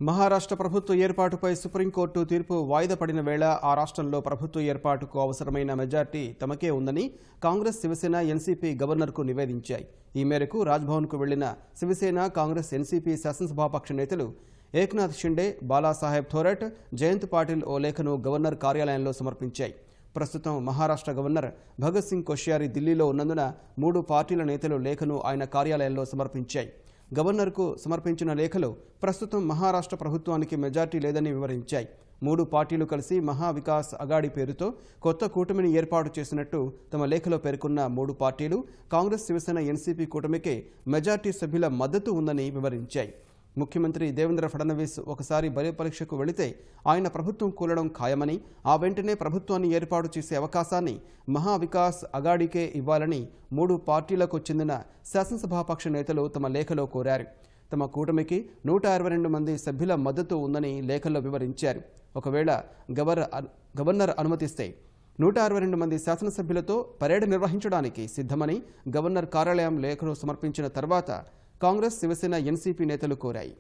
మహారాష్ట్ర ప్రభుత్వ ఏర్పాటుపై సుప్రీంకోర్టు తీర్పు వాయిదా పడిన వేళ ఆ రాష్ట్రంలో ప్రభుత్వ ఏర్పాటుకు అవసరమైన మెజార్టీ తమకే ఉందని కాంగ్రెస్ శివసేన ఎన్సీపీ గవర్నర్కు నివేదించాయి. ఈ మేరకు రాజ్భవన్కు వెళ్లిన శివసేన కాంగ్రెస్ ఎన్సీపీ శాసనసభాపక్ష నేతలు ఏక్నాథ్ షిండే, బాలాసాహెబ్ థోరట్, జయంత్ పాటిల్ ఓ లేఖను గవర్నర్ కార్యాలయంలో సమర్పించాయి. ప్రస్తుతం మహారాష్ట్ర గవర్నర్ భగత్ సింగ్ కోశ్యారీ ఢిల్లీలో ఉన్నందున 3 పార్టీల నేతలు లేఖను ఆయన కార్యాలయంలో సమర్పించాయి. గవర్నర్కు సమర్పించిన లేఖలో ప్రస్తుతం మహారాష్ట్ర ప్రభుత్వానికి మెజార్టీ లేదని వివరించాయి. 3 పార్టీలు కలిసి మహా వికాస్ అఘాడీ పేరుతో కొత్త కూటమిని ఏర్పాటు చేసినట్టు తమ లేఖలో పేర్కొన్న 3 పార్టీలు కాంగ్రెస్, శివసేన, ఎన్సీపీ కూటమికే మెజార్టీ సభ్యుల మద్దతు ఉందని వివరించాయి. ముఖ్యమంత్రి దేవేంద్ర ఫడ్నవీస్ ఒకసారి బలపరీక్షకు వెళితే ఆయన ప్రభుత్వం కూలడం ఖాయమని, ఆ వెంటనే ప్రభుత్వాన్ని ఏర్పాటు చేసే అవకాశాన్ని మహా వికాస్ అఘాడీకే ఇవ్వాలని 3 పార్టీలకు చెందిన శాసనసభాపక్ష నేతలు తమ లేఖలో కోరారు. తమ కూటమికి 122 మంది సభ్యుల మద్దతు ఉందని లేఖల్లో వివరించారు. ఒకవేళ గవర్నర్ అనుమతిస్తే 122 మంది శాసనసభ్యులతో పరేడ్ నిర్వహించడానికి సిద్ధమని గవర్నర్ కార్యాలయం లేఖను సమర్పించిన తర్వాత కాంగ్రెస్, శివసేన, ఎన్సీపీ నేతలు కోరాయి.